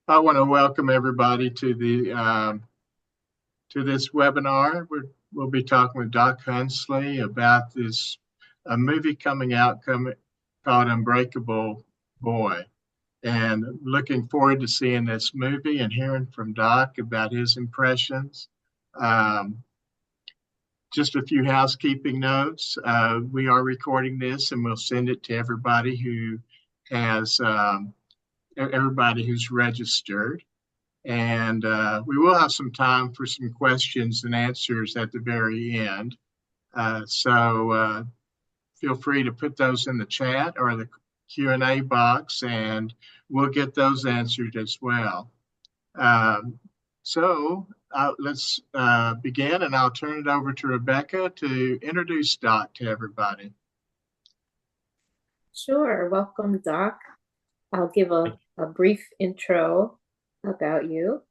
I want to welcome everybody to the to this webinar. We'll be talking with Doc Hunsley about this a movie coming out called Unbreakable Boy, and looking forward to seeing this movie and hearing from Doc about his impressions. Um, just a few housekeeping notes. We are recording this, and we'll send it to everybody who has everybody who's registered. And we will have some time for some questions and answers at the very end. So feel free to put those in the chat or the Q&A box, and we'll get those answered as well. Let's begin, and I'll turn it over to Rebecca to introduce Doc to everybody. Sure. Welcome, Doc. I'll give a brief intro about you.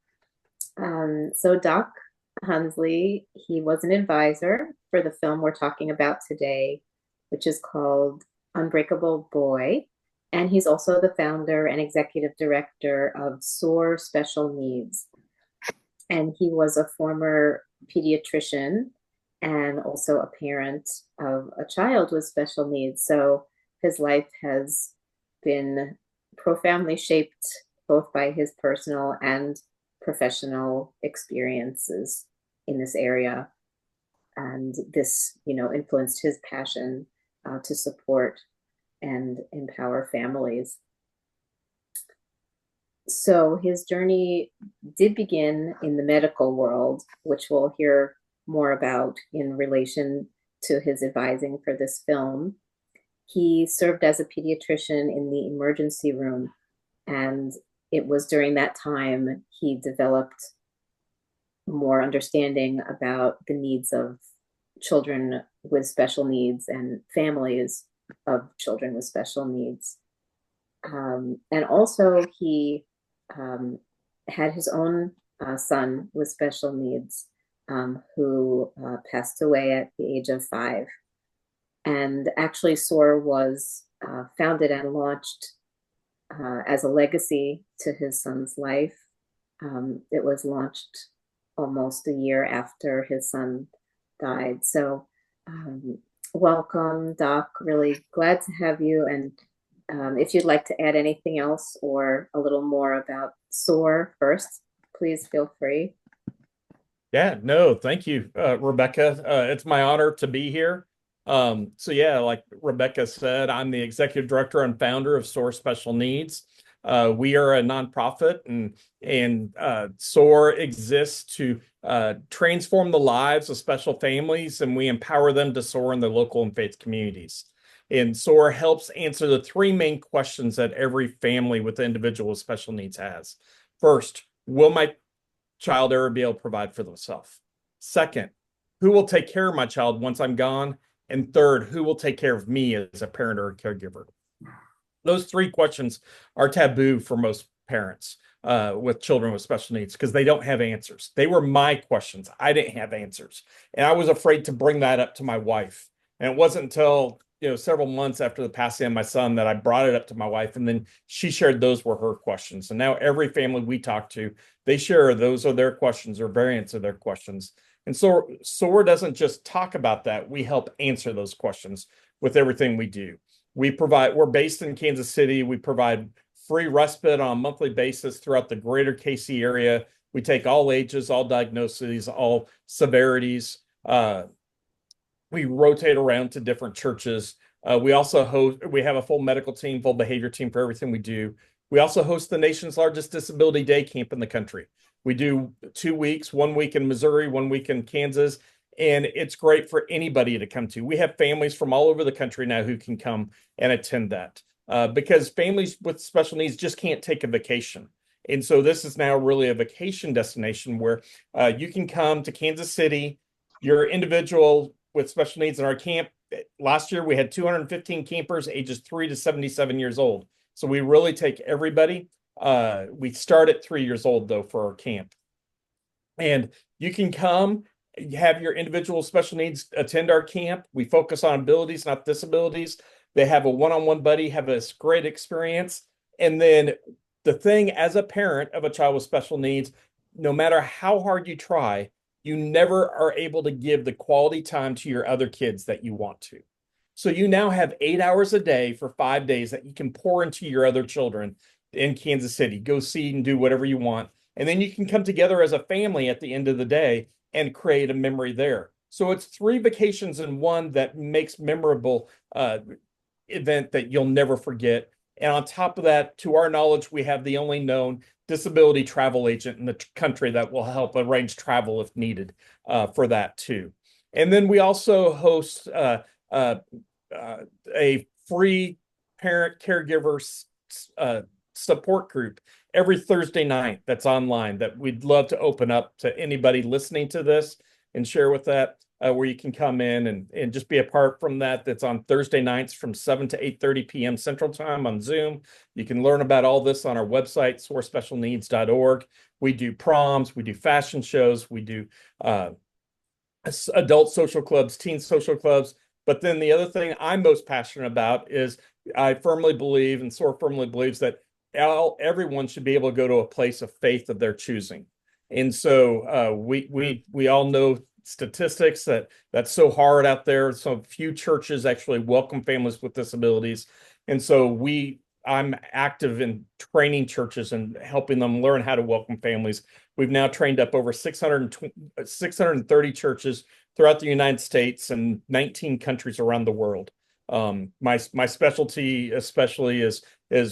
So Doc Hunsley, he was an advisor for the film we're talking about today, which is called Unbreakable Boy. And he's also the founder and executive director of SOAR Special Needs. And he was a former pediatrician and also a parent of a child with special needs. So his life has been profoundly shaped both by his personal and professional experiences in this area. And this, influenced his passion to support and empower families. So his journey did begin in the medical world, which we'll hear more about in relation to his advising for this film. He served as a pediatrician in the emergency room, and it was during that time he developed more understanding about the needs of children with special needs and families of children with special needs. And also he had his own son with special needs who passed away at the age of 5. And actually SOAR was founded and launched as a legacy to his son's life. It was launched almost a year after his son died. So welcome, Doc. Really glad to have you. And if you'd like to add anything else or a little more about SOAR first, please feel free. Yeah, no, thank you, Rebecca. It's my honor to be here. So yeah, like Rebecca said, I'm the executive director and founder of SOAR Special Needs. We are a nonprofit, and SOAR exists to transform the lives of special families, and we empower them to soar in their local and faith communities. And SOAR helps answer the 3 main questions that every family with individual with special needs has. First, will my child ever be able to provide for themselves? Second, who will take care of my child once I'm gone? And third, who will take care of me as a parent or a caregiver? Those 3 questions are taboo for most parents with children with special needs because they don't have answers. They were my questions. I didn't have answers. And I was afraid to bring that up to my wife. And it wasn't until several months after the passing of my son that I brought it up to my wife, and then she shared those were her questions. And now every family we talk to, they share those are their questions or variants of their questions. And so SOAR doesn't just talk about that. We help answer those questions with everything we do. We're based in Kansas City. We provide free respite on a monthly basis throughout the greater KC area. We take all ages, all diagnoses, all severities. We rotate around to different churches. We have a full medical team, full behavior team for everything we do. We also host the nation's largest disability day camp in the country. We do 2 weeks, 1 week in Missouri, 1 week in Kansas, and it's great for anybody to come to. We have families from all over the country now who can come and attend that because families with special needs just can't take a vacation. And so this is now really a vacation destination where you can come to Kansas City, your individual with special needs in our camp. Last year, we had 215 campers ages 3 to 77 years old. So we really take everybody. We start at 3 years old, though, for our camp. And you can come, have your individual special needs attend our camp. We focus on abilities, not disabilities. They have a one-on-one buddy, have a great experience. And then the thing as a parent of a child with special needs, no matter how hard you try, you never are able to give the quality time to your other kids that you want to. So you now have 8 hours a day for 5 days that you can pour into your other children in Kansas City. Go see and do whatever you want. And then you can come together as a family at the end of the day and create a memory there. So it's 3 vacations in one that makes memorable event that you'll never forget. And on top of that, to our knowledge, we have the only known disability travel agent in the country that will help arrange travel if needed for that too. And then we also host a free parent caregiver support group every Thursday night that's online that we'd love to open up to anybody listening to this and share with that, where you can come in and just be a part from that. That's on Thursday nights from 7 to 8:30 p.m. Central Time on Zoom. You can learn about all this on our website, soarspecialneeds.org. We do proms, we do fashion shows, we do adult social clubs, teen social clubs. But then the other thing I'm most passionate about is I firmly believe, and SOAR firmly believes, that everyone should be able to go to a place of faith of their choosing. And so we all know statistics that's so hard out there. So few churches actually welcome families with disabilities. And so I'm active in training churches and helping them learn how to welcome families. We've now trained up over 630 churches throughout the United States and 19 countries around the world. My specialty especially is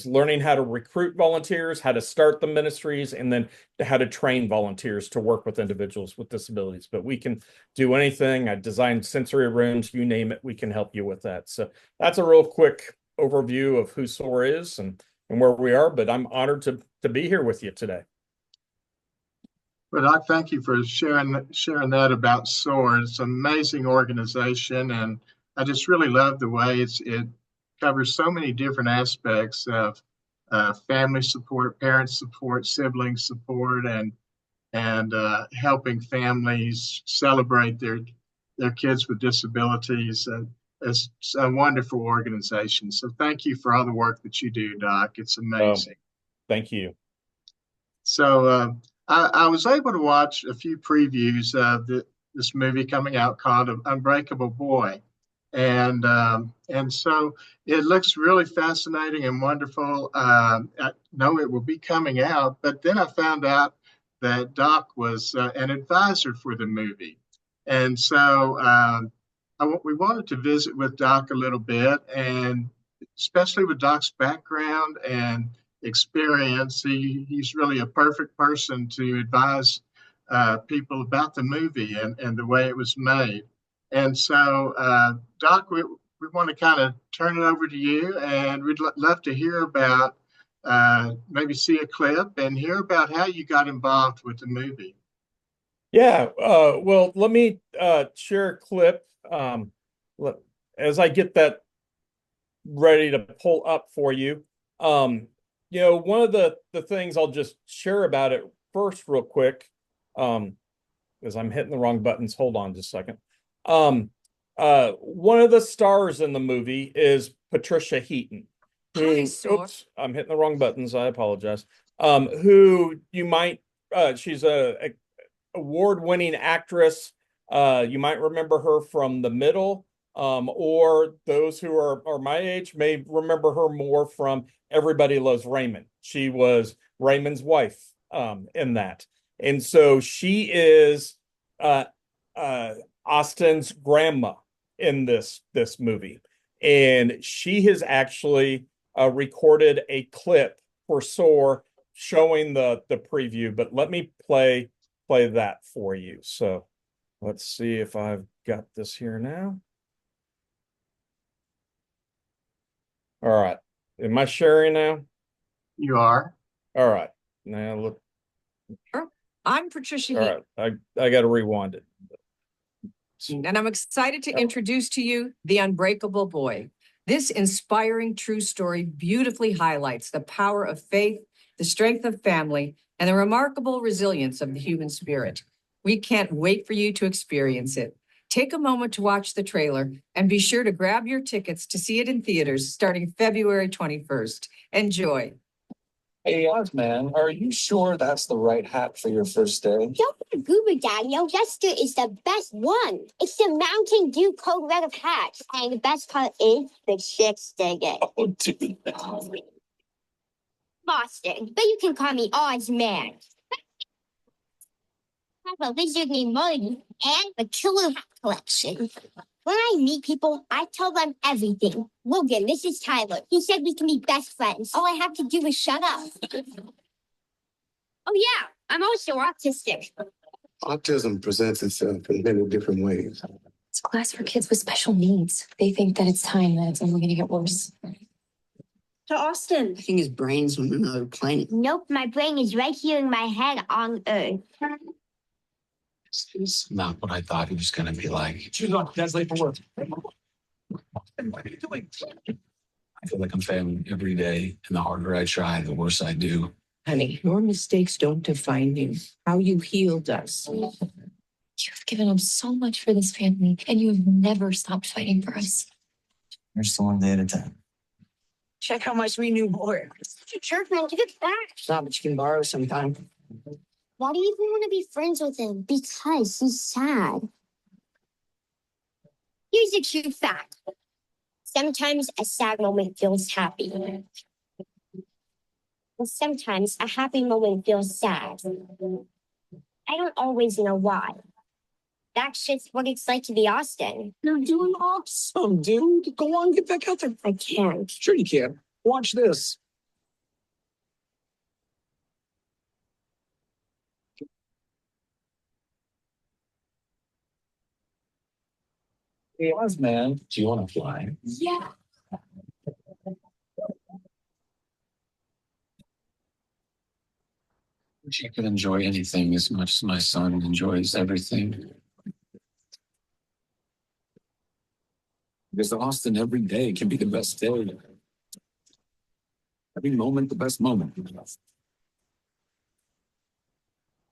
learning how to recruit volunteers, how to start the ministries, and then how to train volunteers to work with individuals with disabilities. But we can do anything. I designed sensory rooms, you name it, we can help you with that. So that's a real quick overview of who SOAR is and where we are, but I'm honored to be here with you today. Well, Doc, thank you for sharing that about SOAR. It's an amazing organization, and I just really love the way it covers so many different aspects of family support, parent support, sibling support, and helping families celebrate their kids with disabilities. It's a wonderful organization. So thank you for all the work that you do, Doc. It's amazing. Thank you. So I was able to watch a few previews of this movie coming out called Unbreakable Boy. And so it looks really fascinating and wonderful. I know it will be coming out, but then I found out that Doc was an advisor for the movie. And so we wanted to visit with Doc a little bit, and especially with Doc's background and experience, he's really a perfect person to advise people about the movie and the way it was made. And so, Doc, we want to kind of turn it over to you, and we'd love to hear about, maybe see a clip and hear about how you got involved with the movie. Yeah, well, let me share a clip as I get that ready to pull up for you. One of the things I'll just share about it first real quick, because I'm hitting the wrong buttons. Hold on just a second. One of the stars in the movie is Patricia Heaton. Oops, I'm hitting the wrong buttons. I apologize. Who you might, she's a award-winning actress. You might remember her from The Middle, or those who are my age may remember her more from Everybody Loves Raymond. She was Raymond's wife in that. And so she is Austin's grandma in this movie. And she has actually recorded a clip for SOAR showing the preview, but let me play that for you. So let's see if I've got this here now. All right. Am I sharing now? You are. All right. Now look. I'm Patricia Heaton. All right. I got to rewind it. And I'm excited to introduce to you The Unbreakable Boy. This inspiring true story beautifully highlights the power of faith, the strength of family, and the remarkable resilience of the human spirit. We can't wait for you to experience it. Take a moment to watch the trailer and be sure to grab your tickets to see it in theaters starting February 21st. Enjoy. Hey, man, are you sure that's the right hat for your first day? Don't be a goober, Daniel. Jester is the best one. It's the Mountain Dew Code Red of hats. And the best part is the chicks dig it. Oh, dude. Boston, but you can call me Oz Man. I have a lizard named Marty and a killer hat collection. When I meet people, I tell them everything. Logan, this is Tyler. He said we can be best friends. All I have to do is shut up. Oh, yeah, I'm also autistic. Autism presents itself in many different ways. It's a class for kids with special needs. They think that it's time that it's only going to get worse. To Austin. I think his brain's on another planet. Nope, my brain is right here in my head on Earth. This is not what I thought he was going to be like. Choose on. Dad's late for work. What are you doing? I feel like I'm failing every day, and the harder I try, the worse I do. Honey, your mistakes don't define you. How you heal does. You've given up so much for this family, and you have never stopped fighting for us. We're still one day at a time. Check how much we knew more. Such a jerk, man. Give it back. Stop, but you can borrow sometime. Why do you even want to be friends with him? Because he's sad. Here's a true fact. Sometimes a sad moment feels happy. And sometimes a happy moment feels sad. I don't always know why. That's just what it's like to be Austin. You're doing awesome, dude. Go on, get back out there. I can't. Sure you can. Watch this. Hey, man, do you want to fly? Yeah. Wish I could enjoy anything as much as my son enjoys everything. Because Austin, every day can be the best day. Every moment, the best moment.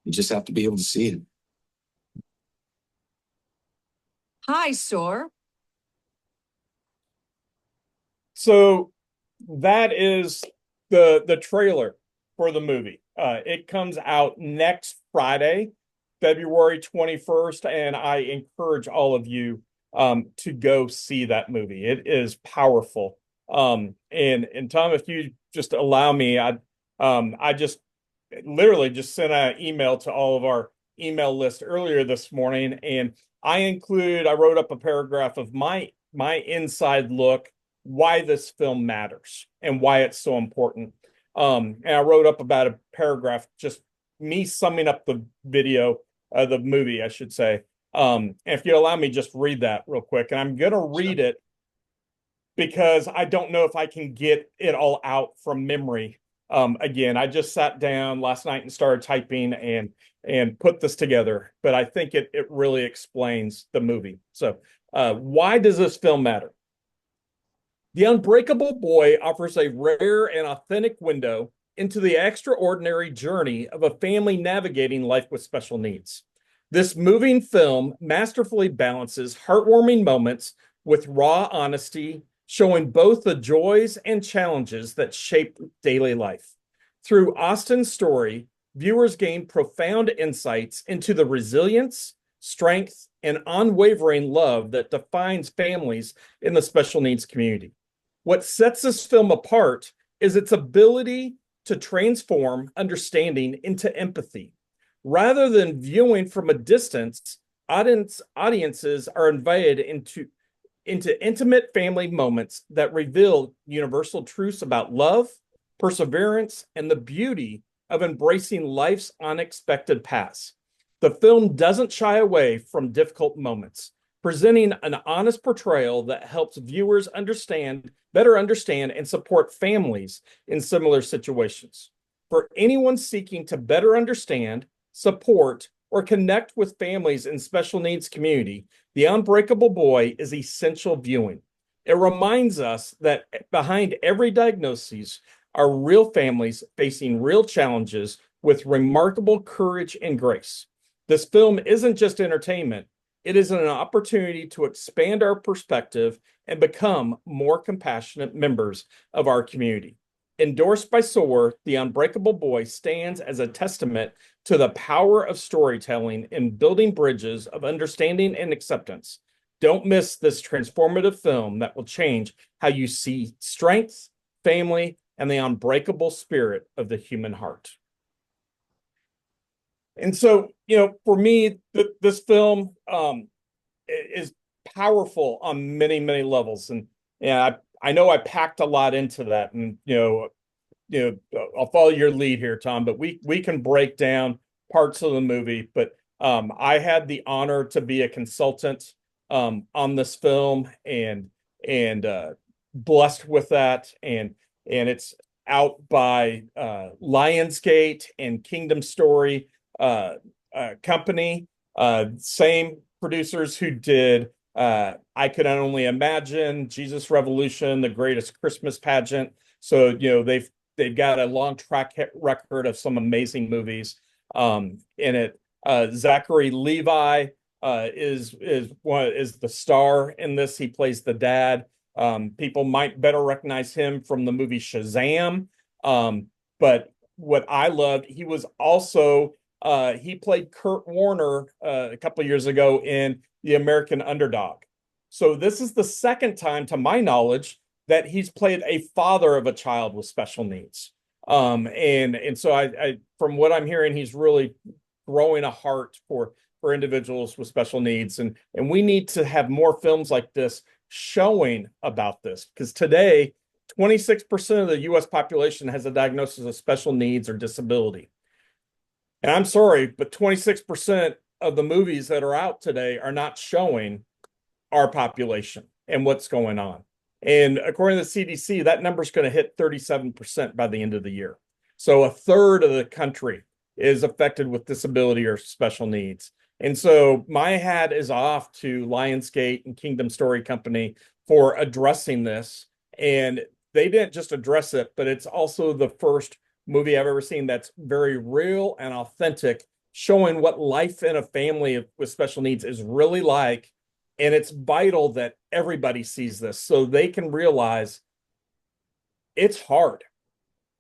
You just have to be able to see it. Hi, SOAR. So that is the trailer for the movie. It comes out next Friday, February 21st, and I encourage all of you to go see that movie. It is powerful. And Tom, if you just allow me, I just literally just sent an email to all of our email list earlier this morning, and I wrote up a paragraph of my inside look, why this film matters and why it's so important. And I wrote up about a paragraph, just me summing up the movie, I should say. And if you allow me, just read that real quick. And I'm going to read it because I don't know if I can get it all out from memory. Again, I just sat down last night and started typing and put this together, but I think it really explains the movie. So why does this film matter? The Unbreakable Boy offers a rare and authentic window into the extraordinary journey of a family navigating life with special needs. This moving film masterfully balances heartwarming moments with raw honesty, showing both the joys and challenges that shape daily life. Through Austin's story, viewers gain profound insights into the resilience, strength, and unwavering love that defines families in the special needs community. What sets this film apart is its ability to transform understanding into empathy. Rather than viewing from a distance, audiences are invited into intimate family moments that reveal universal truths about love, perseverance, and the beauty of embracing life's unexpected paths. The film doesn't shy away from difficult moments, presenting an honest portrayal that helps viewers better understand and support families in similar situations. For anyone seeking to better understand, support, or connect with families in special needs community, The Unbreakable Boy is essential viewing. It reminds us that behind every diagnosis are real families facing real challenges with remarkable courage and grace. This film isn't just entertainment. It is an opportunity to expand our perspective and become more compassionate members of our community. Endorsed by SOAR, The Unbreakable Boy stands as a testament to the power of storytelling in building bridges of understanding and acceptance. Don't miss this transformative film that will change how you see strength, family, and the unbreakable spirit of the human heart. And so, for me, this film is powerful on many, many levels. And I know I packed a lot into that. And, I'll follow your lead here, Tom, but we can break down parts of the movie. But I had the honor to be a consultant on this film and blessed with that. And it's out by Lionsgate and Kingdom Story company, same producers who did I Could Only Imagine, Jesus Revolution, The Greatest Christmas Pageant. So they've got a long track record of some amazing movies in it. Zachary Levi is the star in this. He plays the dad. People might better recognize him from the movie Shazam. But what I loved, he was also he played Kurt Warner a couple of years ago in The American Underdog. So this is the second time, to my knowledge, that he's played a father of a child with special needs. And so I from what I'm hearing, he's really growing a heart for individuals with special needs. And we need to have more films like this showing about this, because today, 26% of the US population has a diagnosis of special needs or disability. And I'm sorry, but 26% of the movies that are out today are not showing our population and what's going on. And according to the CDC, that number is going to hit 37% by the end of the year. So a third of the country is affected with disability or special needs. And so my hat is off to Lionsgate and Kingdom Story Company for addressing this. And they didn't just address it, but it's also the first movie I've ever seen that's very real and authentic, showing what life in a family with special needs is really like. And it's vital that everybody sees this so they can realize it's hard.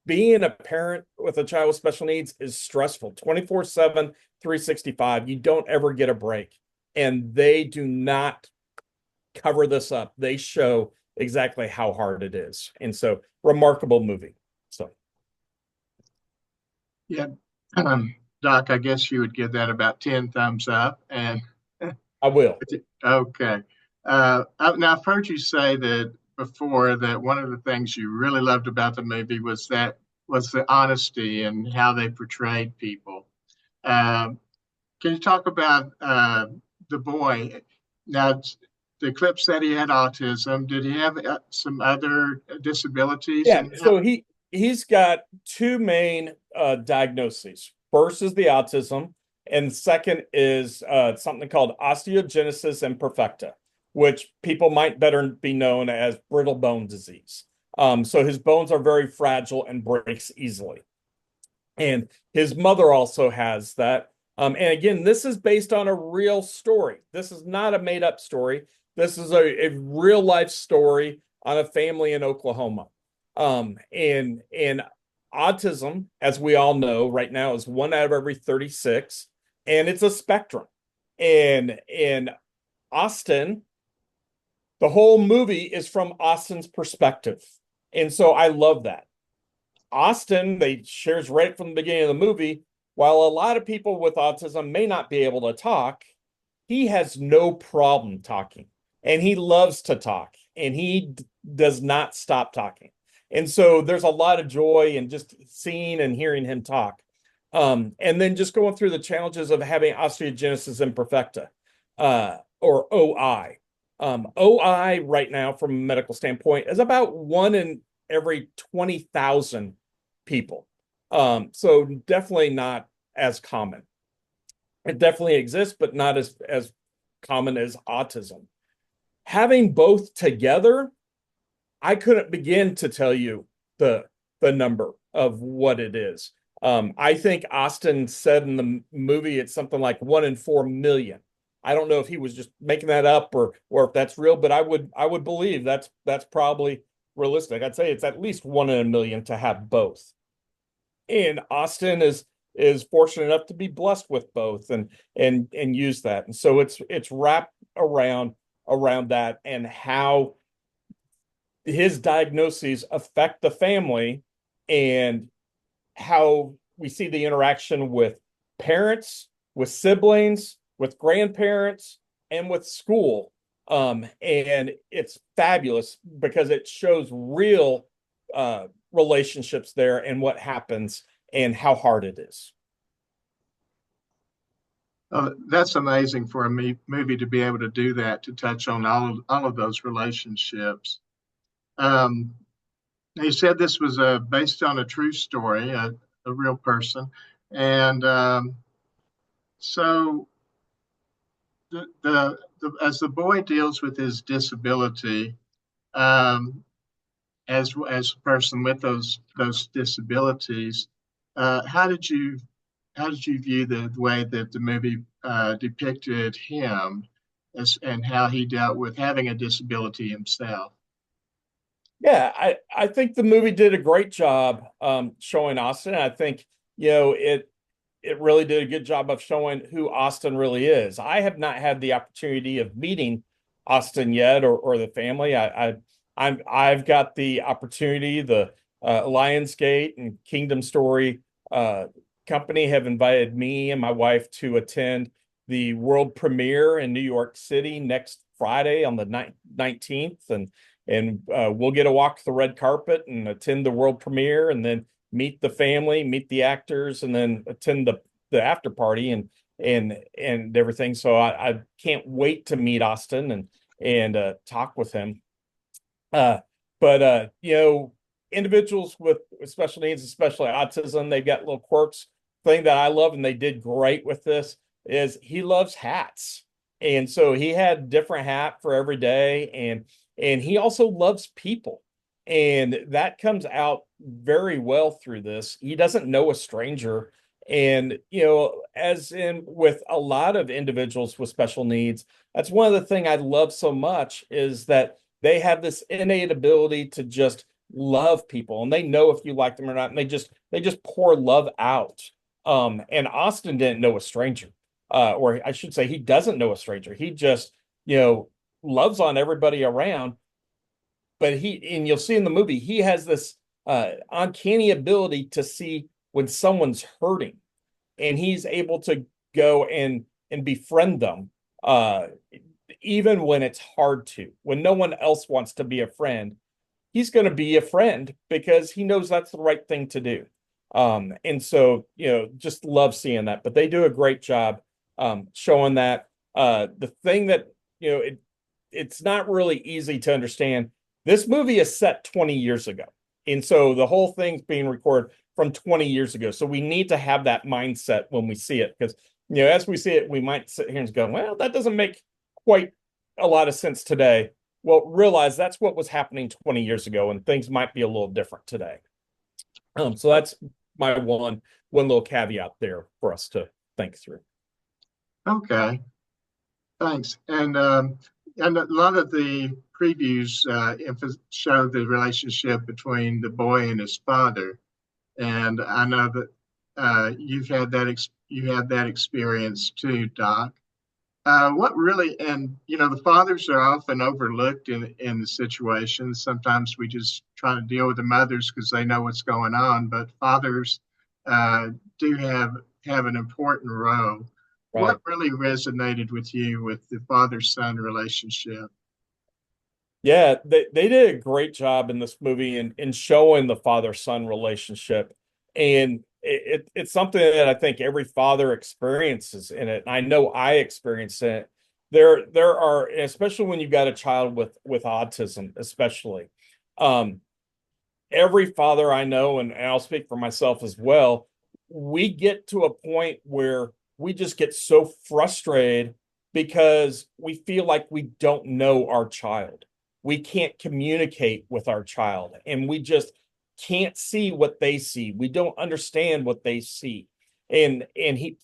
Being a parent with a child with special needs is stressful. 24/7, 365. You don't ever get a break. And they do not cover this up. They show exactly how hard it is. And so, remarkable movie. So, yeah, Doc, I guess you would give that about 10 thumbs up. And I will. Okay. Now I've heard you say that before, that one of the things you really loved about the movie was the honesty and how they portrayed people. Can you talk about the boy? Now, the clip said he had autism. Did he have some other disabilities? Yeah, so he's got two main diagnoses. First is the autism, and second is something called osteogenesis imperfecta, which people might better be known as brittle bone disease. So his bones are very fragile and breaks easily. And his mother also has that. And again, this is based on a real story. This is not a made-up story. This is a real life story on a family in Oklahoma. And autism, as we all know right now, is 1 out of every 36, and it's a spectrum. And Austin, the whole movie is from Austin's perspective. And so I love that. Austin, they shares right from the beginning of the movie, while a lot of people with autism may not be able to talk, he has no problem talking. And he loves to talk, and he does not stop talking. And so there's a lot of joy in just seeing and hearing him talk. And then just going through the challenges of having osteogenesis imperfecta, or OI. OI right now, from a medical standpoint, is about 1 in every 20,000 people. So definitely not as common. It definitely exists, but not as common as autism. Having both together, I couldn't begin to tell you the number of what it is. I think Austin said in the movie it's something like 1 in 4 million. I don't know if he was just making that up or if that's real, but I would believe that's probably realistic. I'd say it's at least 1 in a million to have both. And Austin is fortunate enough to be blessed with both and use that. And so it's wrapped around that and how his diagnoses affect the family and how we see the interaction with parents, with siblings, with grandparents, and with school. And it's fabulous because it shows real relationships there and what happens and how hard it is. That's amazing for a movie to be able to do that, to touch on all of those relationships. He said this was based on a true story, a real person. And so as the boy deals with his disability, as a person with those disabilities, how did you view the way that the movie depicted him and how he dealt with having a disability himself? Yeah, I think the movie did a great job showing Austin. I think, it really did a good job of showing who Austin really is. I have not had the opportunity of meeting Austin yet, or the family. I've got the opportunity. The Lionsgate and Kingdom Story company have invited me and my wife to attend the world premiere in New York City next Friday on the 19th, and we'll get to walk the red carpet and attend the world premiere, and then meet the family, meet the actors, and then attend the after party and everything. So I can't wait to meet Austin and talk with him. But individuals with special needs, especially autism, they've got little quirks. Thing that I love, and they did great with this, is he loves hats. And so he had different hat for every day, and he also loves people. And that comes out very well through this. He doesn't know a stranger. And, as in with a lot of individuals with special needs, that's one of the things I love so much, is that they have this innate ability to just love people, and they know if you like them or not, and they just pour love out. And Austin didn't know a stranger, or I should say, he doesn't know a stranger. He just, loves on everybody around. But and you'll see in the movie, he has this uncanny ability to see when someone's hurting, and he's able to go and befriend them, even when it's hard to, when no one else wants to be a friend. He's going to be a friend because he knows that's the right thing to do. And so, just love seeing that. But they do a great job showing that. The thing that, it's not really easy to understand. This movie is set 20 years ago. And so the whole thing's being recorded from 20 years ago. So we need to have that mindset when we see it, because, as we see it, we might sit here and go, well, that doesn't make quite a lot of sense today. Well, realize that's what was happening 20 years ago, and things might be a little different today. So that's my one little caveat there for us to think through. Okay, thanks. And a lot of the previews show the relationship between the boy and his father, and I know that you had that experience too, Doc. What really, and the fathers are often overlooked in the situation. Sometimes we just try to deal with the mothers because they know what's going on, but fathers do have an important role. Right. What really resonated with you with the father-son relationship? Yeah, they did a great job in this movie in showing the father-son relationship. And it's something that I think every father experiences in it. I know I experienced it. There are, especially when you've got a child with autism, especially. Every father I know, and I'll speak for myself as well, we get to a point where we just get so frustrated because we feel like we don't know our child. We can't communicate with our child, and we just can't see what they see. We don't understand what they see. And he,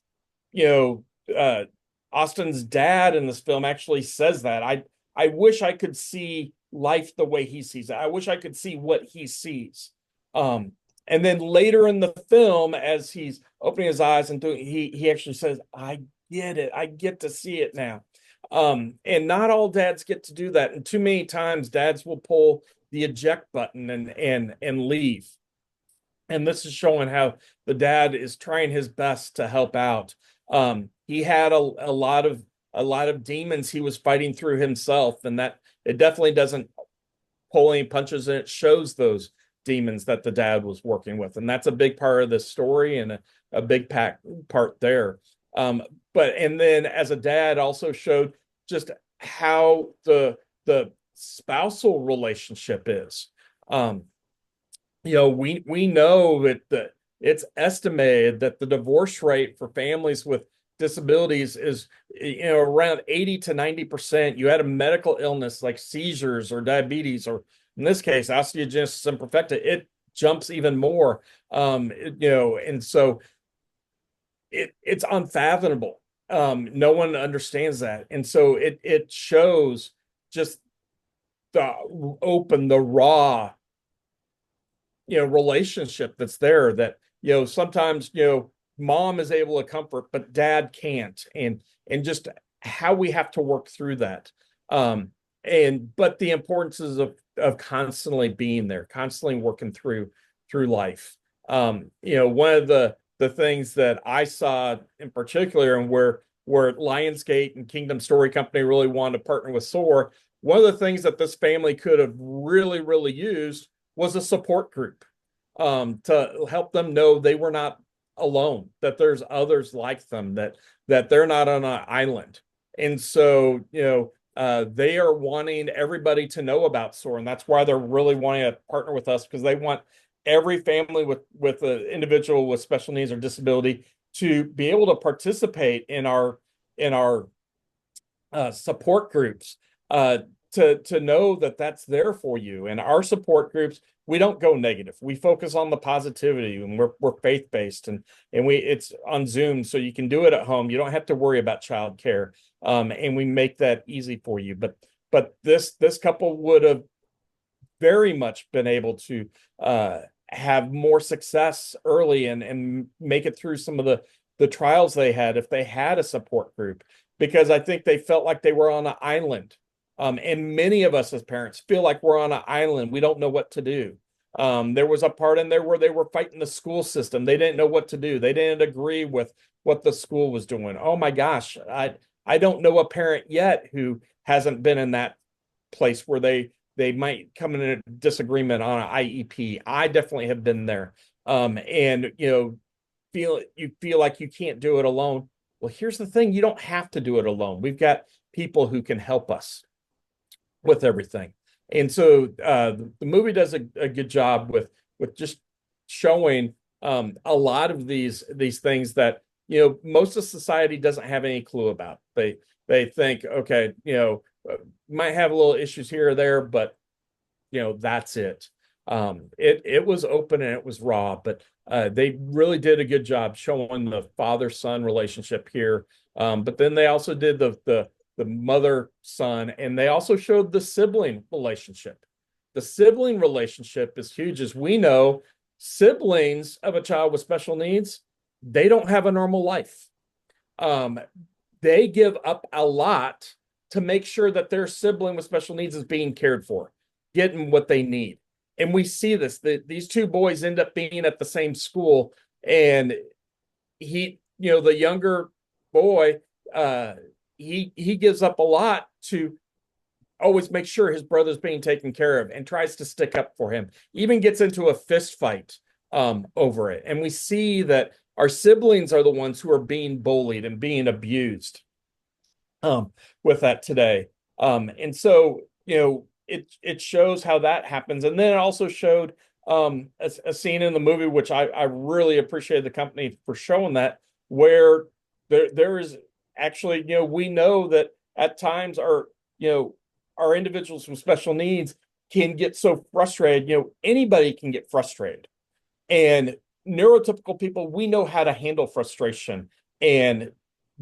Austin's dad in this film actually says that. I wish I could see life the way he sees it. I wish I could see what he sees. And then later in the film, as he's opening his eyes and doing, he actually says, I get it. I get to see it now. And not all dads get to do that. And too many times dads will pull the eject button and leave. And this is showing how the dad is trying his best to help out. He had a lot of demons he was fighting through himself, and that it definitely doesn't pull any punches, and it shows those demons that the dad was working with. And that's a big part of the story and a big part there. And then as a dad also showed just how the spousal relationship is. We know that it's estimated that the divorce rate for families with disabilities is around 80 to 90%. You had a medical illness like seizures or diabetes, or in this case osteogenesis imperfecta, it jumps even more. And so it's unfathomable. No one understands that, and so it shows just the raw relationship that's there, that sometimes mom is able to comfort but dad can't, and just how we have to work through that. But the importance is of constantly being there, constantly working through life. One of the things that I saw in particular, and where Lionsgate and Kingdom Story Company really wanted to partner with SOAR, one of the things that this family could have really, really used was a support group to help them know they were not alone, that there's others like them, that they're not on an island. And so, they are wanting everybody to know about SOAR, and that's why they're really wanting to partner with us, because they want every family with an individual with special needs or disability to be able to participate in our support groups, to know that that's there for you. And our support groups, we don't go negative. We focus on the positivity, and we're faith-based, and it's on Zoom, so you can do it at home. You don't have to worry about childcare, and we make that easy for you. But this couple would have very much been able to have more success early and make it through some of the trials they had if they had a support group, because I think they felt like they were on an island. And many of us as parents feel like we're on an island. We don't know what to do. There was a part in there where they were fighting the school system. They didn't know what to do. They didn't agree with what the school was doing. Oh my gosh, I don't know a parent yet who hasn't been in that place where they might come in a disagreement on an IEP. I definitely have been there. And feel like you can't do it alone. Well, here's the thing: you don't have to do it alone. We've got people who can help us with everything. And so the movie does a good job with just showing a lot of these things that most of society doesn't have any clue about. They think, okay, might have a little issues here or there, but that's it. It was open and it was raw, but they really did a good job showing the father-son relationship here. But then they also did the mother-son, and they also showed the sibling relationship. The sibling relationship is huge. As we know, siblings of a child with special needs, they don't have a normal life. They give up a lot to make sure that their sibling with special needs is being cared for, getting what they need. And we see this, these two boys end up being at the same school, and the younger boy, he gives up a lot to always make sure his brother's being taken care of, and tries to stick up for him, even gets into a fist fight over it. And we see that our siblings are the ones who are being bullied and being abused with that today. And so, it shows how that happens. And then it also showed a scene in the movie, which I really appreciated the company for showing that, where there is actually, we know that at times our individuals with special needs can get so frustrated. Anybody can get frustrated, and neurotypical people, we know how to handle frustration and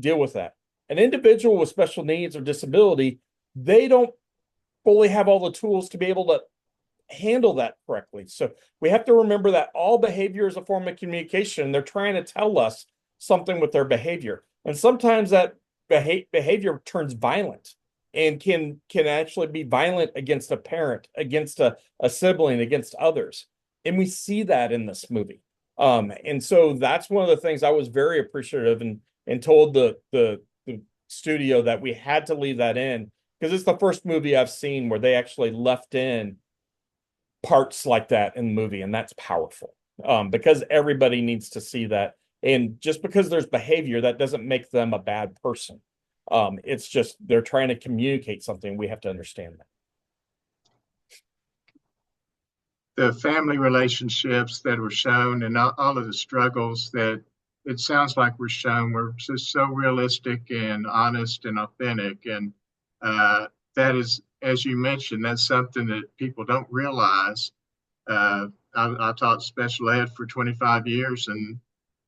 deal with that. An individual with special needs or disability, they don't fully have all the tools to be able to handle that correctly. So we have to remember that all behavior is a form of communication. They're trying to tell us something with their behavior. And sometimes that behavior turns violent and can actually be violent against a parent, against a sibling, against others. And we see that in this movie. And so that's one of the things I was very appreciative and told the studio that we had to leave that in, because it's the first movie I've seen where they actually left in parts like that in the movie, and that's powerful, because everybody needs to see that. And just because there's behavior, that doesn't make them a bad person. It's just they're trying to communicate something. We have to understand that. The family relationships that were shown and all of the struggles that it sounds like were shown were just so realistic and honest and authentic. And that is, as you mentioned, that's something that people don't realize. I taught special ed for 25 years and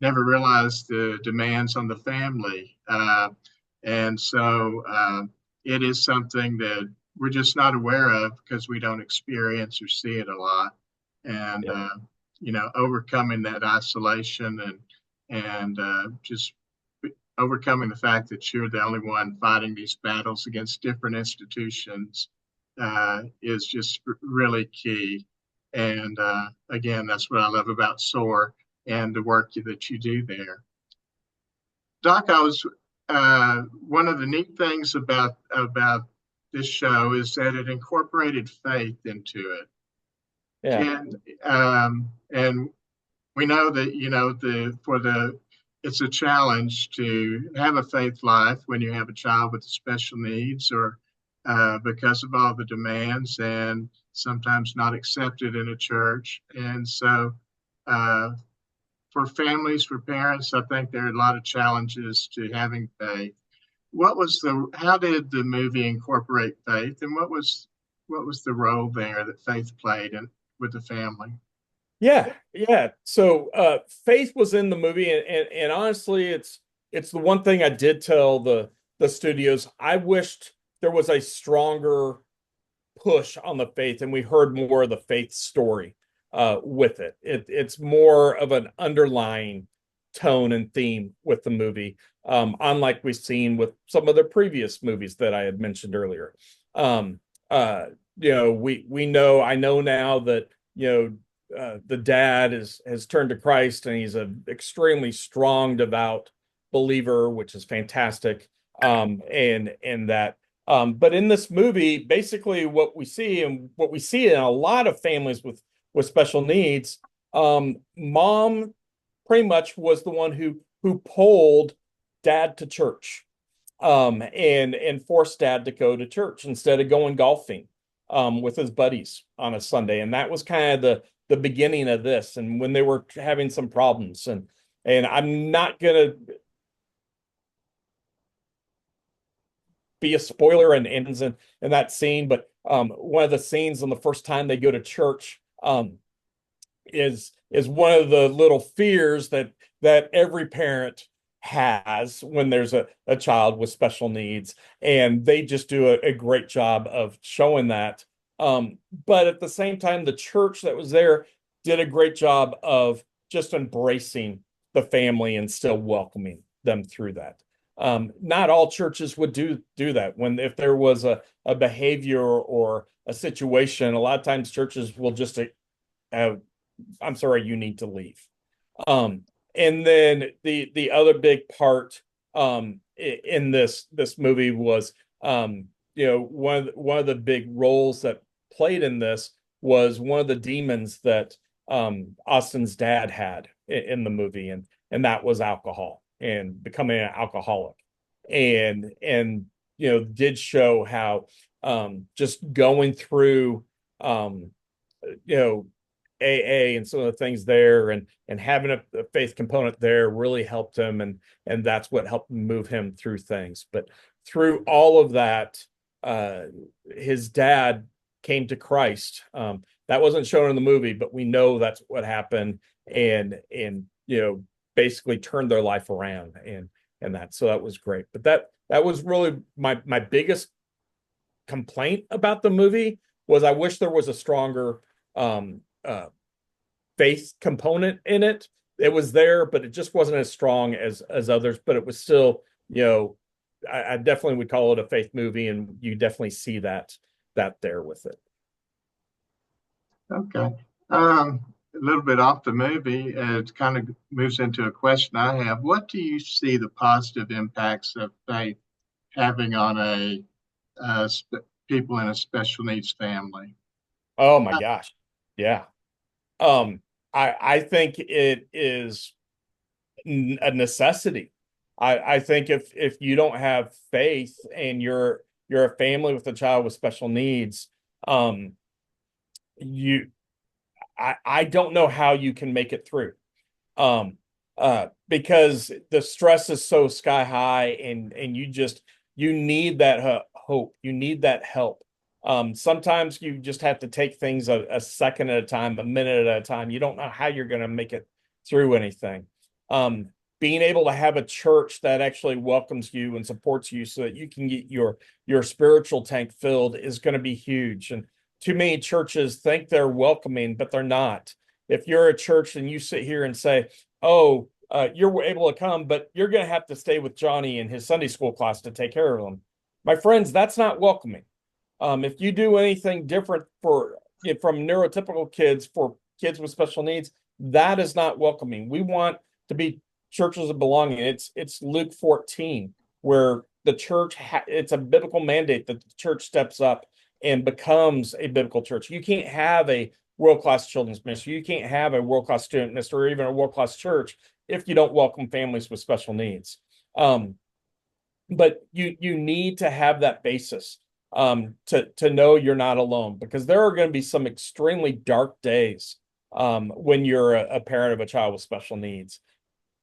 never realized the demands on the family. And so it is something that we're just not aware of because we don't experience or see it a lot. And, overcoming that isolation and just overcoming the fact that you're the only one fighting these battles against different institutions is just really key. And again, that's what I love about SOAR and the work that you do there. Doc, one of the neat things about this show is that it incorporated faith into it. Yeah. And we know that, it's a challenge to have a faith life when you have a child with special needs or because of all the demands and sometimes not accepted in a church. And so for families, for parents, I think there are a lot of challenges to having faith. How did the movie incorporate faith, and what was the role there that faith played with the family? Yeah. So faith was in the movie, and honestly, it's the one thing I did tell the studios. I wished there was a stronger push on the faith, and we heard more of the faith story with it. It's more of an underlying tone and theme with the movie, unlike we've seen with some of the previous movies that I had mentioned earlier. I know now that the dad has turned to Christ, and he's an extremely strong, devout believer, which is fantastic. But in this movie, basically what we see in a lot of families with special needs, mom pretty much was the one who pulled dad to church, and forced dad to go to church instead of going golfing with his buddies on a Sunday. And that was kind of the beginning of this, and when they were having some problems. And I'm not gonna be a spoiler and ends in that scene, but one of the scenes on the first time they go to church is one of the little fears that every parent has when there's a child with special needs, and they just do a great job of showing that. But at the same time, the church that was there did a great job of just embracing the family and still welcoming them through that. Not all churches would do that. If there was a behavior or a situation, a lot of times churches will just I'm sorry, you need to leave. And then the other big part in this movie was one of the big roles that played in this was one of the demons that Austin's dad had in the movie, and that was alcohol and becoming an alcoholic, and did show how just going through AA and some of the things there, and having a faith component there really helped him, and that's what helped move him through things. But through all of that, his dad came to Christ. That wasn't shown in the movie, but we know that's what happened, and basically turned their life around, and that. So that was great. But that was really my biggest complaint about the movie was I wish there was a stronger faith component in it. It was there, but it just wasn't as strong as others. But it was still, I definitely would call it a faith movie, and you definitely see that there with it. Okay. A little bit off the movie, it kind of moves into a question I have. What do you see the positive impacts of faith having on people in a special needs family? Oh my gosh. Yeah. I think it is a necessity. I think if you don't have faith and you're a family with a child with special needs, I don't know how you can make it through. Because the stress is so sky high, and you need that hope, you need that help. Sometimes you just have to take things a second at a time, a minute at a time. You don't know how you're going to make it through anything. Being able to have a church that actually welcomes you and supports you so that you can get your spiritual tank filled is going to be huge. And too many churches think they're welcoming, but they're not. If you're a church and you sit here and say, oh, you're able to come, but you're going to have to stay with Johnny in his Sunday school class to take care of him. My friends, that's not welcoming. If you do anything different from neurotypical kids for kids with special needs, that is not welcoming. We want to be churches of belonging. It's Luke 14, where the church, it's a biblical mandate that the church steps up and becomes a biblical church. You can't have a world-class children's ministry. You can't have a world-class student ministry or even a world-class church if you don't welcome families with special needs. But you need to have that basis to know you're not alone, because there are going to be some extremely dark days when you're a parent of a child with special needs.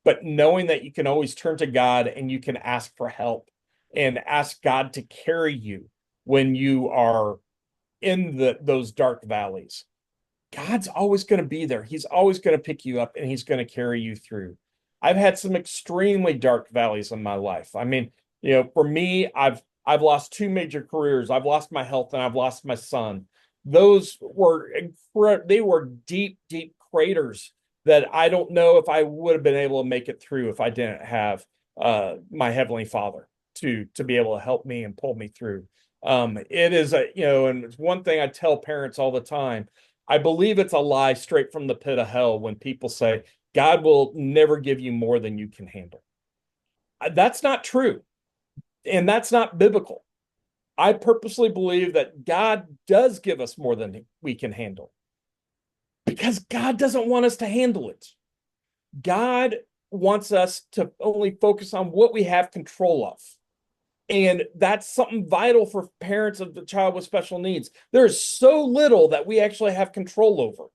But knowing that you can always turn to God and you can ask for help and ask God to carry you when you are in those dark valleys. God's always going to be there. He's always going to pick you up and he's going to carry you through. I've had some extremely dark valleys in my life. I mean, for me, I've lost 2 major careers. I've lost my health and I've lost my son. Those were deep, deep craters that I don't know if I would have been able to make it through if I didn't have my Heavenly Father to be able to help me and pull me through. It is and it's one thing I tell parents all the time. I believe it's a lie straight from the pit of hell when people say God will never give you more than you can handle. That's not true. And that's not biblical. I purposely believe that God does give us more than we can handle, because God doesn't want us to handle it. God wants us to only focus on what we have control of. And that's something vital for parents of the child with special needs. There's so little that we actually have control over,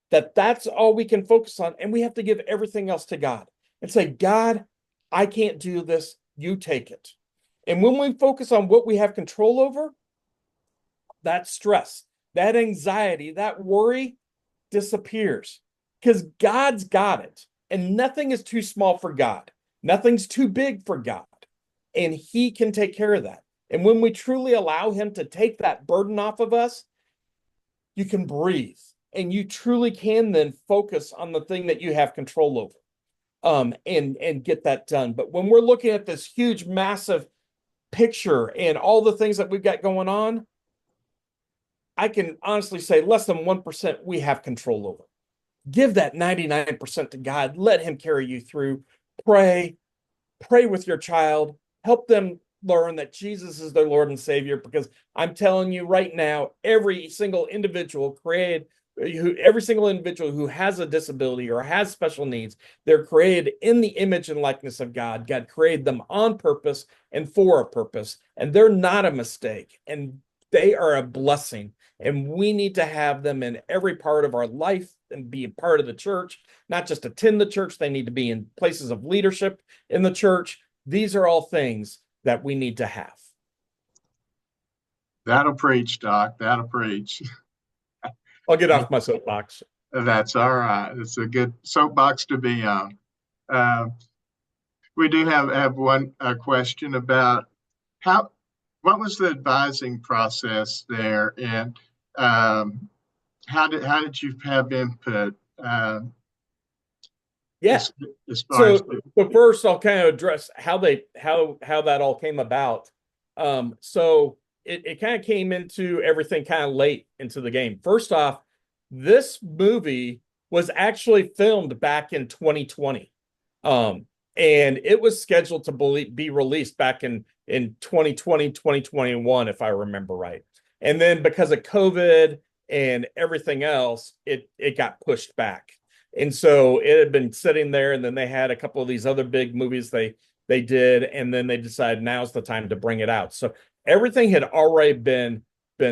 that's all we can focus on. And we have to give everything else to God and say, God, I can't do this. You take it. And when we focus on what we have control over, that stress, that anxiety, that worry disappears, because God's got it. And nothing is too small for God. Nothing's too big for God. And he can take care of that. And when we truly allow him to take that burden off of us, you can breathe and you truly can then focus on the thing that you have control over, and get that done. But when we're looking at this huge, massive picture and all the things that we've got going on, I can honestly say less than 1% we have control over. Give that 99% to God. Let him carry you through. Pray with your child. Help them learn that Jesus is their Lord and Savior, because I'm telling you right now, every single individual who has a disability or has special needs, they're created in the image and likeness of God. God created them on purpose and for a purpose, and they're not a mistake, and they are a blessing. And we need to have them in every part of our life and be a part of the church, not just attend the church. They need to be in places of leadership in the church. These are all things that we need to have. That'll preach, Doc. That'll preach. I'll get off my soapbox. That's all right. It's a good soapbox to be on. We do have one question about what was the advising process there, and how did you have input? Yeah. As far as So first I'll kind of address how that all came about. So it kind of came into everything kind of late into the game. First off, this movie was actually filmed back in 2020. And it was scheduled to be released back in 2020, 2021, if I remember right. And then because of COVID and everything else, it got pushed back. And so it had been sitting there, and then they had a couple of these other big movies they did, and then they decided now's the time to bring it out. So everything had already been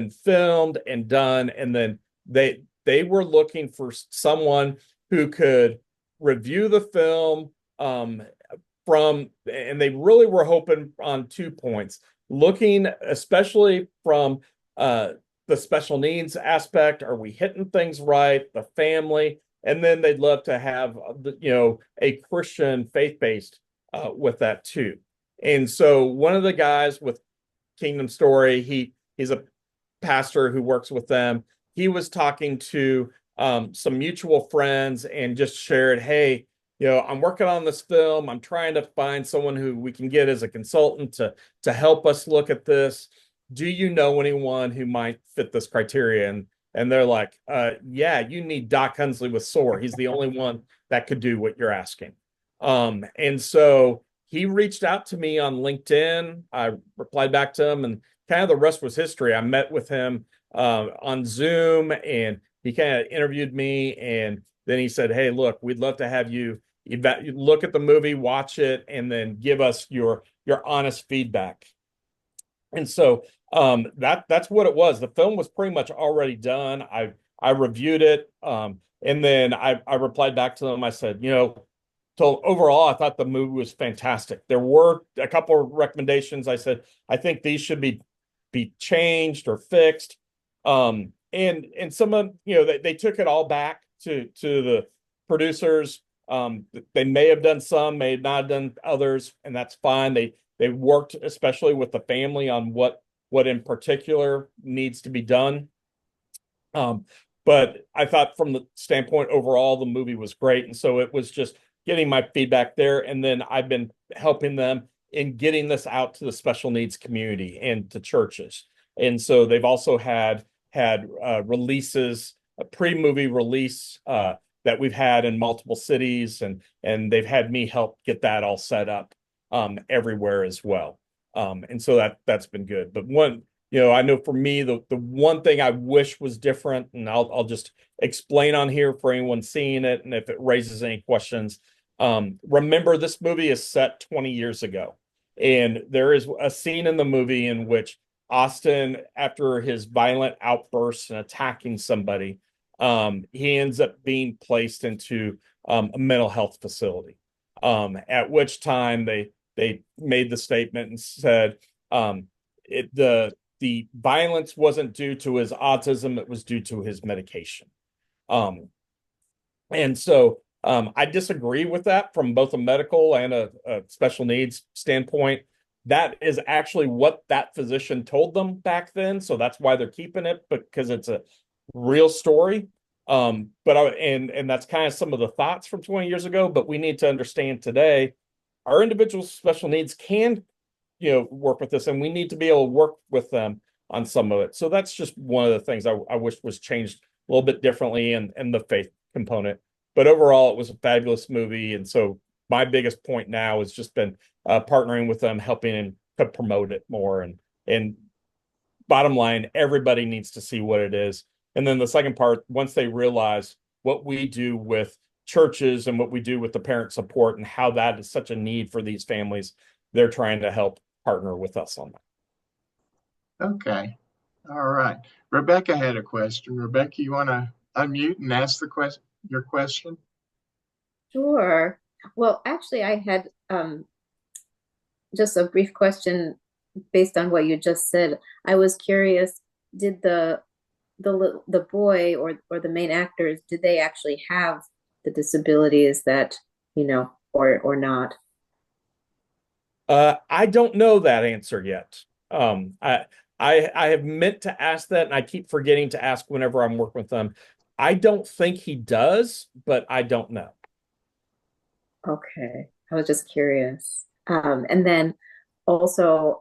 filmed and done, and then they were looking for someone who could review the film and they really were hoping on 2 points, looking especially from the special needs aspect. Are we hitting things right? The family. And then they'd love to have, a Christian faith-based with that too. And so one of the guys with Kingdom Story, he's a pastor who works with them. He was talking to some mutual friends and just shared, hey, I'm working on this film. I'm trying to find someone who we can get as a consultant to help us look at this. Do you know anyone who might fit this criteria? And they're like, yeah, you need Doc Hunsley with SOAR. He's the only one that could do what you're asking. And so he reached out to me on LinkedIn. I replied back to him, and kind of the rest was history. I met with him on Zoom, and he kind of interviewed me. And then he said, hey, look, we'd love to have you look at the movie, watch it, and then give us your honest feedback. And so that's what it was. The film was pretty much already done. I reviewed it, and then I replied back to them. I said, so overall, I thought the movie was fantastic. There were a couple of recommendations. I said, I think these should be changed or fixed. And some of, they took it all back to the producers. They may have done some, may not have done others, and that's fine. They worked especially with the family on what in particular needs to be done. But I thought from the standpoint overall, the movie was great. And so it was just getting my feedback there. And then I've been helping them in getting this out to the special needs community and to churches. And so they've also had releases, a pre-movie release that we've had in multiple cities, and they've had me help get that all set up everywhere as well. And so that's been good. But I know for me, the one thing I wish was different, and I'll just explain on here for anyone seeing it, and if it raises any questions. Remember, this movie is set 20 years ago, and there is a scene in the movie in which Austin, after his violent outbursts and attacking somebody, he ends up being placed into a mental health facility. At which time they made the statement and said the violence wasn't due to his autism, it was due to his medication. And so I disagree with that from both a medical and a special needs standpoint. That is actually what that physician told them back then. So that's why they're keeping it, because it's a real story. And that's kind of some of the thoughts from 20 years ago. But we need to understand today, our individual special needs can, work with this, and we need to be able to work with them on some of it. So that's just one of the things I wish was changed a little bit differently in the faith component. But overall, it was a fabulous movie. And so my biggest point now has just been partnering with them, helping to promote it more. And bottom line, everybody needs to see what it is. And then the second part, once they realize what we do with churches and what we do with the parent support and how that is such a need for these families, they're trying to help partner with us on that. Okay. All right. Rebecca had a question. Rebecca, you want to unmute and ask your question? Sure. Well, actually, I had just a brief question based on what you just said. I was curious, did the boy or the main actors, did they actually have the disabilities that, or not? I don't know that answer yet. I have meant to ask that, and I keep forgetting to ask whenever I'm working with them. I don't think he does, but I don't know. Okay. I was just curious. And then also,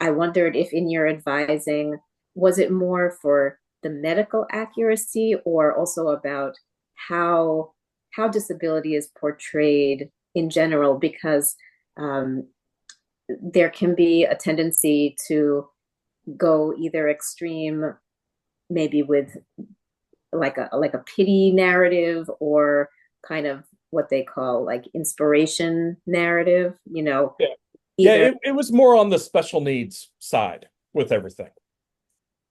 I wondered if in your advising, was it more for the medical accuracy or also about how disability is portrayed in general? Because there can be a tendency to go either extreme, maybe with like a pity narrative, or kind of what they call like inspiration narrative, you know, Yeah. either. Yeah, it was more on the special needs side with everything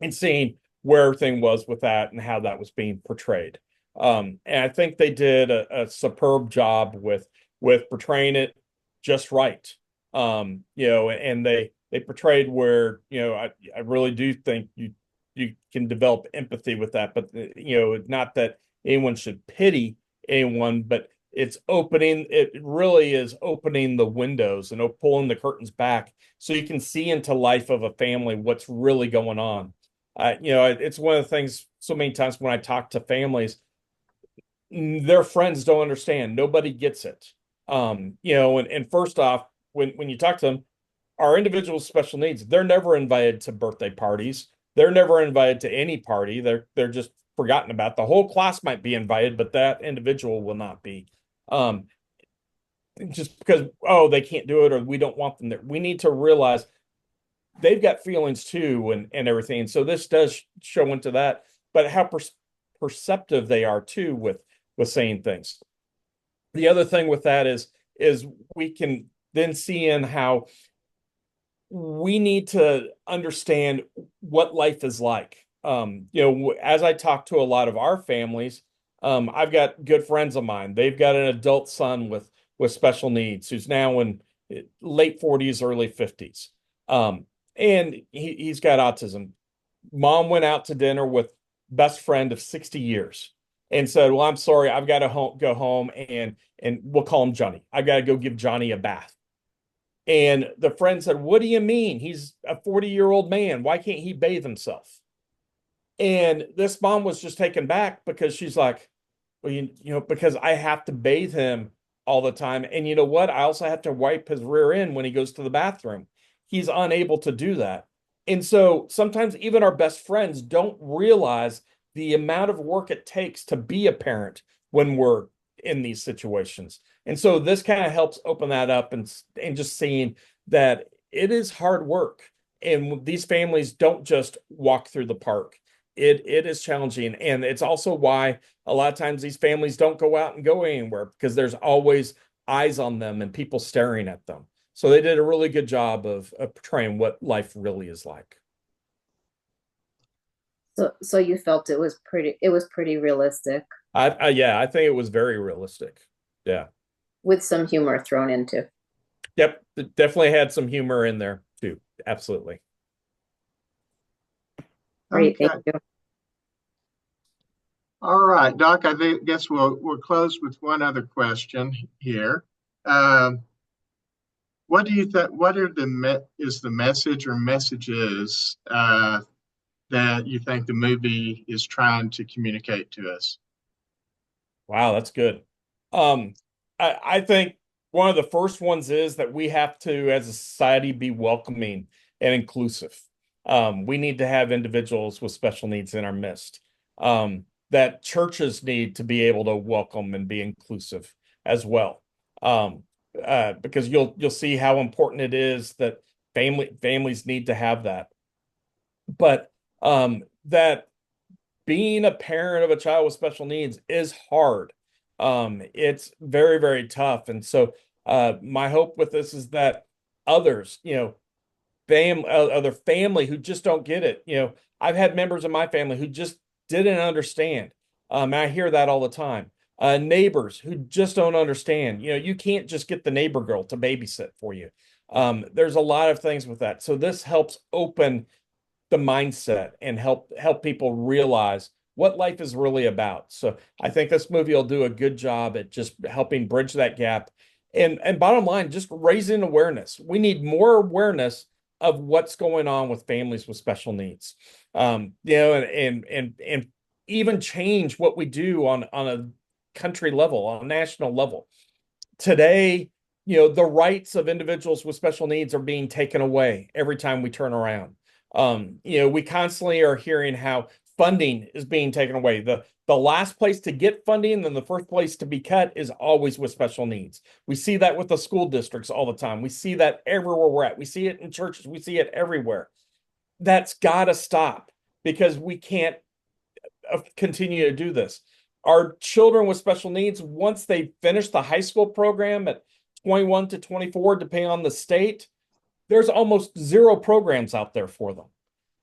and seeing where everything was with that and how that was being portrayed. And I think they did a superb job with portraying it just right. You know, and they portrayed where, you know, I really do think you can develop empathy with that, but you know, not that anyone should pity anyone, but it really is opening the windows and pulling the curtains back so you can see into life of a family, what's really going on. You know, it's one of the things so many times when I talk to families, their friends don't understand. Nobody gets it. You know, and first off, when you talk to them, our individuals with special needs, they're never invited to birthday parties. They're never invited to any party. They're just forgotten about. The whole class might be invited, but that individual will not be. Um, just because, oh, they can't do it or we don't want them there. We need to realize they've got feelings too and everything. So this does show into that, but how perceptive they are too with saying things. The other thing with that is we can then see in how we need to understand what life is like. You know, as I talk to a lot of our families, I've got good friends of mine. They've got an adult son with special needs who's now in late 40s, early 50s. And he's got autism. Mom went out to dinner with best friend of 60 years and said, well, I'm sorry, I've got to go home and we'll call him Johnny. I've got to go give Johnny a bath. And the friend said, what do you mean? He's a 40-year-old man. Why can't he bathe himself? And this mom was just taken back because she's like, well, you know, because I have to bathe him all the time. And you know what? I also have to wipe his rear end when he goes to the bathroom. He's unable to do that. And so sometimes even our best friends don't realize the amount of work it takes to be a parent when we're in these situations. And so this kind of helps open that up and just seeing that it is hard work. And these families don't just walk through the park. It is challenging. And it's also why a lot of times these families don't go out and go anywhere because there's always eyes on them and people staring at them. So they did a really good job of portraying what life really is like. So you felt it was pretty realistic Yeah, I think it was very realistic. Yeah. with some humor thrown into. Yep. It definitely had some humor in there too. Absolutely. Great, Okay. thank you. All right, Doc, guess we'll close with one other question here. What do you think, is the message or messages that you think the movie is trying to communicate to us? Wow, that's good. I think one of the first ones is that we have to, as a society, be welcoming and inclusive. We need to have individuals with special needs in our midst. That churches need to be able to welcome and be inclusive as well. Because you'll see how important it is that families need to have that. But that being a parent of a child with special needs is hard. It's very, very tough. And so my hope with this is that others, you know, other family who just don't get it. You know, I've had members of my family who just didn't understand. I hear that all the time. Neighbors who just don't understand. You know, you can't just get the neighbor girl to babysit for you. There's a lot of things with that. So this helps open the mindset and help people realize what life is really about. So I think this movie will do a good job at just helping bridge that gap. And bottom line, just raising awareness. We need more awareness of what's going on with families with special needs. You know, and even change what we do on a country level, on a national level. Today, you know, the rights of individuals with special needs are being taken away every time we turn around. You know, we constantly are hearing how funding is being taken away. The last place to get funding and the first place to be cut is always with special needs. We see that with the school districts all the time. We see that everywhere we're at. We see it in churches. We see it everywhere. That's got to stop, because we can't continue to do this. Our children with special needs, once they finish the high school program at 21 to 24, depending on the state, there's almost zero programs out there for them.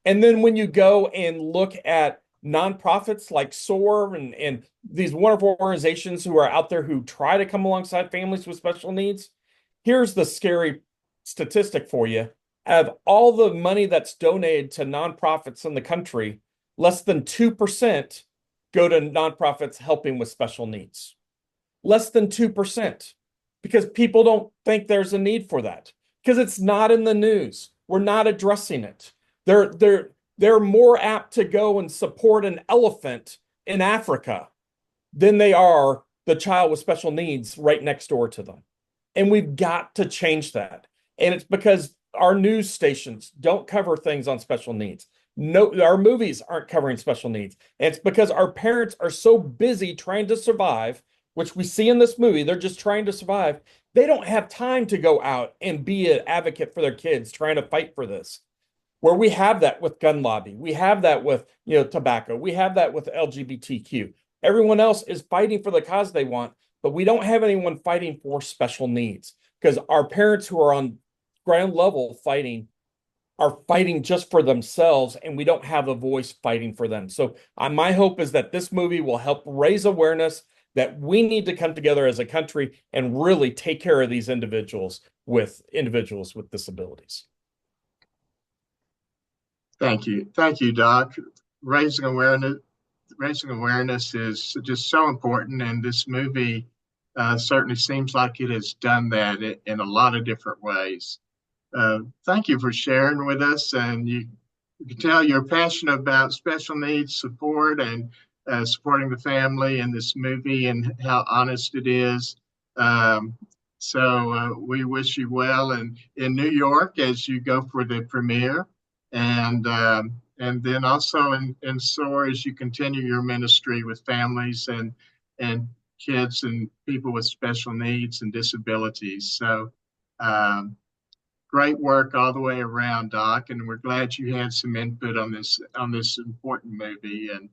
And then when you go and look at nonprofits like SOAR and these wonderful organizations who are out there who try to come alongside families with special needs, here's the scary statistic for you. Out of all the money that's donated to nonprofits in the country, less than 2% go to nonprofits helping with special needs. Less than 2%, because people don't think there's a need for that, because it's not in the news. We're not addressing it. They're more apt to go and support an elephant in Africa than they are the child with special needs right next door to them. And we've got to change that. And it's because our news stations don't cover things on special needs. No, our movies aren't covering special needs. And it's because our parents are so busy trying to survive, which we see in this movie. They're just trying to survive. They don't have time to go out and be an advocate for their kids trying to fight for this. Where we have that with gun lobby, we have that with, you know, tobacco, we have that with LGBTQ. Everyone else is fighting for the cause they want, but we don't have anyone fighting for special needs, because our parents who are on ground level fighting are fighting just for themselves, and we don't have a voice fighting for them. So my hope is that this movie will help raise awareness that we need to come together as a country and really take care of these individuals with disabilities. Thank you, Doc. Raising awareness is just so important, and this movie certainly seems like it has done that in a lot of different ways. Thank you for sharing with us, and you can tell you're passionate about special needs support and supporting the family in this movie and how honest it is. So we wish you well in New York as you go for the premiere, and then also in SOAR as you continue your ministry with families and kids and people with special needs and disabilities. So great work all the way around, Doc, and we're glad you had some input on this important movie. And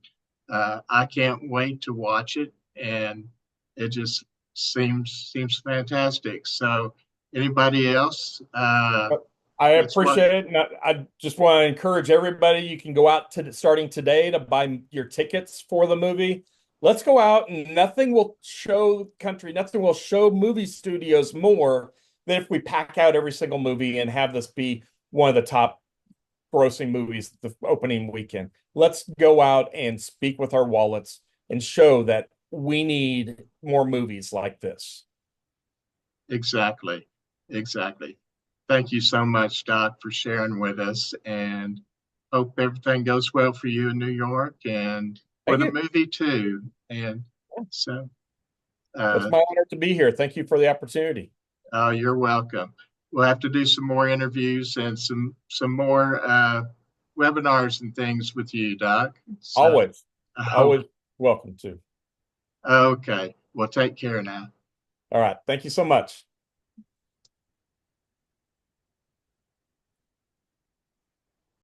I can't wait to watch it, and it just seems fantastic. So, anybody else? I appreciate it, and I just want to encourage everybody. You can go out starting today to buy your tickets for the movie. Let's go out, and nothing will show movie studios more than if we pack out every single movie and have this be one of the top grossing movies the opening weekend. Let's go out and speak with our wallets and show that we need more movies like this. Exactly. Thank you so much, Doc, for sharing with us, and hope everything goes well for you in New York and for the movie too. And so it's my honor to be here. Thank you for the opportunity. You're welcome. We'll have to do some more interviews and some more webinars and things with you, Doc. So, always welcome to. Okay. Well, take care now. All right. Thank you so much.